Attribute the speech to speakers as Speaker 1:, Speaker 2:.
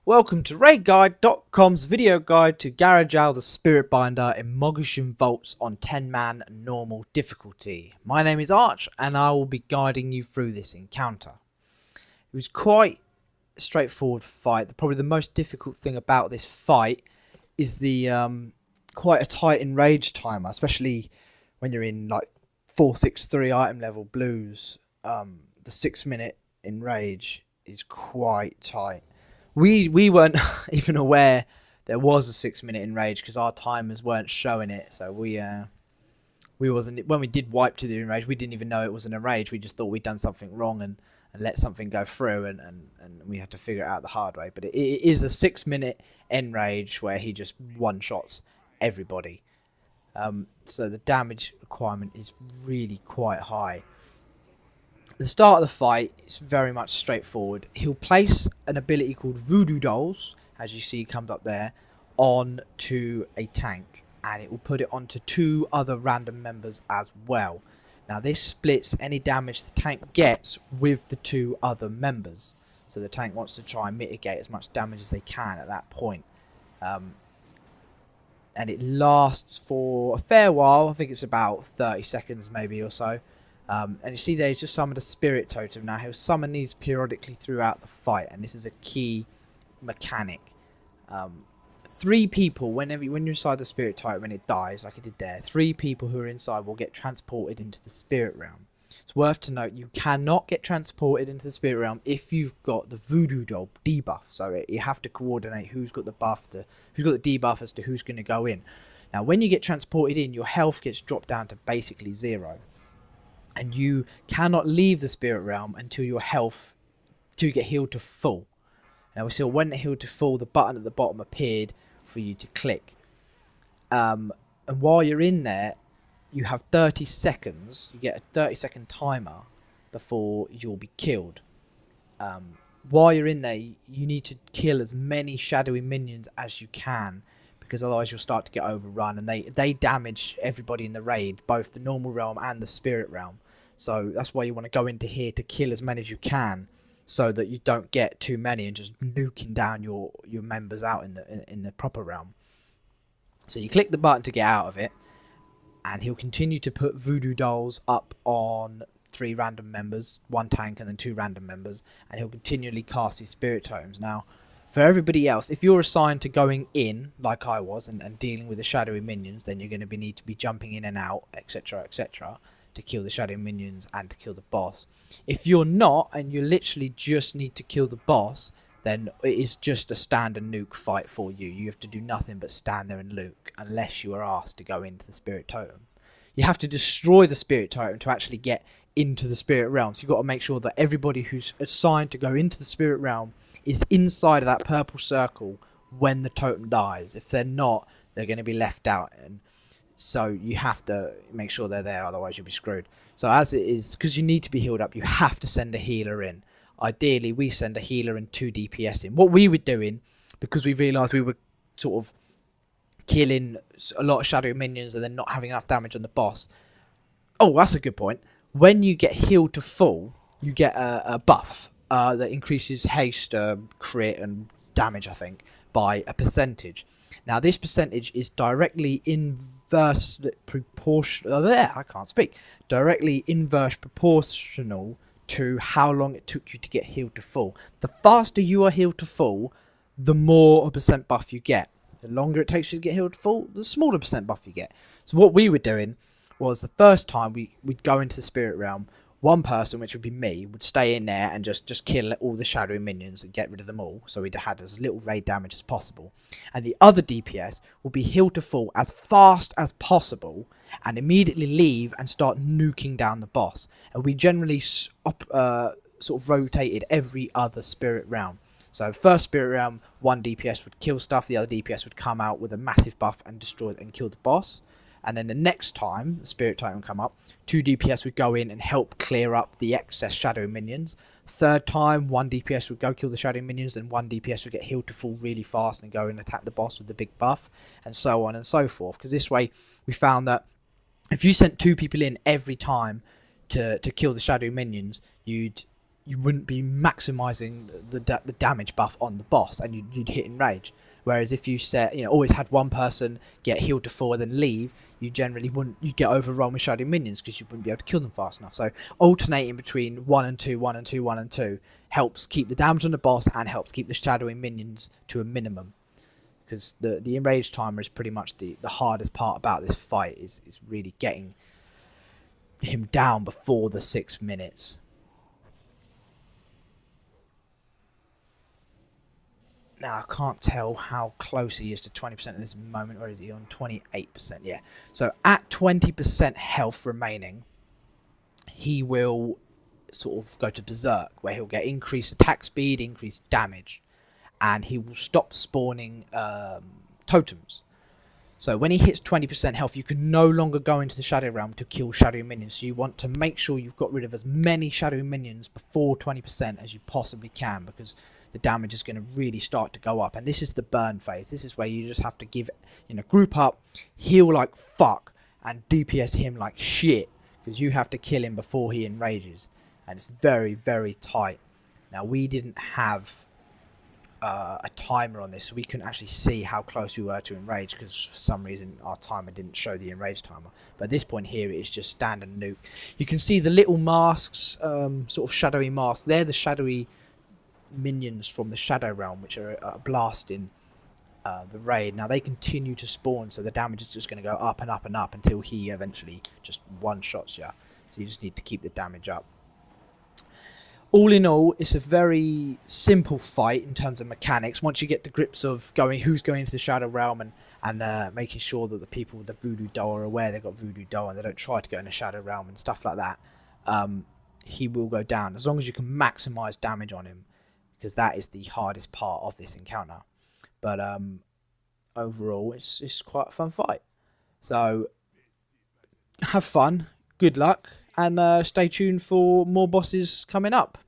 Speaker 1: Welcome to RaidGuide.com's video guide to Gara'jal the Spiritbinder in Mogu'shan Vaults on 10-man normal difficulty. My name is Arch and I will be guiding you through this encounter. It was quite a straightforward fight. Probably the most difficult thing about this fight is the quite a tight enrage timer, especially when you're in like 463 item level blues. The 6-minute enrage is quite tight. We weren't even aware there was a 6-minute enrage because our timers weren't showing it. So we wasn't, when we did wipe to the enrage, we didn't even know it was an enrage. We just thought we'd done something wrong and let something go through, and we had to figure it out the hard way. But it is a 6-minute enrage where he just one-shots everybody. So the damage requirement is really quite high. The start of the fight is very much straightforward. He'll place an ability called Voodoo Dolls, as you see comes up there, onto a tank, and it will put it onto 2 other random members as well. Now this splits any damage the tank gets with the 2 other members, so the tank wants to try and mitigate as much damage as they can at that point. And it lasts for a fair while. I think it's about 30 seconds maybe or so. And you see there's just some of the spirit totem. Now he'll summon these periodically throughout the fight, and this is a key mechanic. 3 people, when you're inside the spirit totem, when it dies like it did there, 3 people who are inside will get transported into the spirit realm. It's worth to note you cannot get transported into the spirit realm if you've got the voodoo doll debuff. So you have to coordinate who's got the buff, who's got the debuff as to who's going to go in. Now when you get transported in, your health gets dropped down to basically 0. And you cannot leave the spirit realm until your health to get healed to full. Now we saw when it healed to full, the button at the bottom appeared for you to click. And while you're in there, you have 30 seconds. You get a 30-second timer before you'll be killed. While you're in there, you need to kill as many shadowy minions as you can, because otherwise you'll start to get overrun, and they damage everybody in the raid, both the normal realm and the spirit realm. So that's why you want to go into here to kill as many as you can, so that you don't get too many and just nuking down your members out in the proper realm. So you click the button to get out of it, and he'll continue to put voodoo dolls up on 3 random members, 1 tank and then 2 random members, and he'll continually cast these spirit totems. Now for everybody else, if you're assigned to going in like I was and dealing with the shadowy minions, then you're going to need to be jumping in and out, etc, etc, to kill the shadowy minions and to kill the boss. If you're not, and you literally just need to kill the boss, then it is just a standard nuke fight for you. You have to do nothing but stand there and nuke, unless you are asked to go into the spirit totem. You have to destroy the spirit totem to actually get into the spirit realm. So you've got to make sure that everybody who's assigned to go into the spirit realm is inside of that purple circle when the totem dies. If they're not, they're going to be left out, and so you have to make sure they're there, otherwise you'll be screwed. So as it is, because you need to be healed up, you have to send a healer in. Ideally we send a healer and 2 DPS in. What we were doing, because we realised we were sort of killing a lot of shadow minions and then not having enough damage on the boss. Oh, that's a good point. When you get healed to full, you get a buff that increases haste, crit and damage, I think, by a percentage. Now this percentage is directly inversely proportional. Directly inverse proportional to how long it took you to get healed to full. The faster you are healed to full, the more a percent buff you get. The longer it takes you to get healed to full, the smaller percent buff you get. So what we were doing was, the first time we'd go into the spirit realm, one person, which would be me, would stay in there and just kill all the shadowy minions and get rid of them all, so we'd had as little raid damage as possible. And the other DPS will be healed to full as fast as possible and immediately leave and start nuking down the boss. And we generally sort of rotated every other spirit realm. So first spirit realm, 1 DPS would kill stuff, the other DPS would come out with a massive buff and destroy it and kill the boss. And then the next time the spirit titan would come up, 2 DPS would go in and help clear up the excess shadow minions. Third time, 1 DPS would go kill the shadow minions, and 1 DPS would get healed to full really fast and go and attack the boss with the big buff, and so on and so forth. Because this way we found that if you sent 2 people in every time to kill the shadow minions, you'd you wouldn't be maximizing the damage buff on the boss, and you'd hit enrage. Whereas if you set, always had one person get healed to 4 then leave, you generally wouldn't, you'd get overrun with shadow minions because you wouldn't be able to kill them fast enough. So alternating between 1 and 2, 1 and 2, 1 and 2 helps keep the damage on the boss and helps keep the shadowing minions to a minimum. Because the enrage timer is pretty much the hardest part about this fight, is really getting him down before the 6 minutes. Now, I can't tell how close he is to 20% at this moment, or is he on 28%? Yeah. So at 20% health remaining, he will sort of go to Berserk, where he'll get increased attack speed, increased damage, and he will stop spawning totems. So when he hits 20% health, you can no longer go into the Shadow Realm to kill Shadow Minions. So you want to make sure you've got rid of as many Shadow Minions before 20% as you possibly can, because the damage is going to really start to go up. And this is the burn phase. This is where you just have to group up, heal like fuck, and DPS him like shit, because you have to kill him before he enrages. And it's very, very tight. Now, we didn't have a timer on this, so we couldn't actually see how close we were to enrage, because for some reason our timer didn't show the enrage timer. But at this point here, it is just standard nuke. You can see the little masks, sort of shadowy masks. They're the shadowy minions from the Shadow Realm, which are blasting the raid. Now they continue to spawn, so the damage is just going to go up and up and up until he eventually just one-shots you. So you just need to keep the damage up. All in all, it's a very simple fight in terms of mechanics. Once you get the grips of who's going into the Shadow Realm, and making sure that the people with the Voodoo Doll are aware they've got Voodoo Doll and they don't try to go in the Shadow Realm and stuff like that, he will go down, as long as you can maximise damage on him, because that is the hardest part of this encounter. But overall, it's quite a fun fight. So have fun, good luck, and stay tuned for more bosses coming up.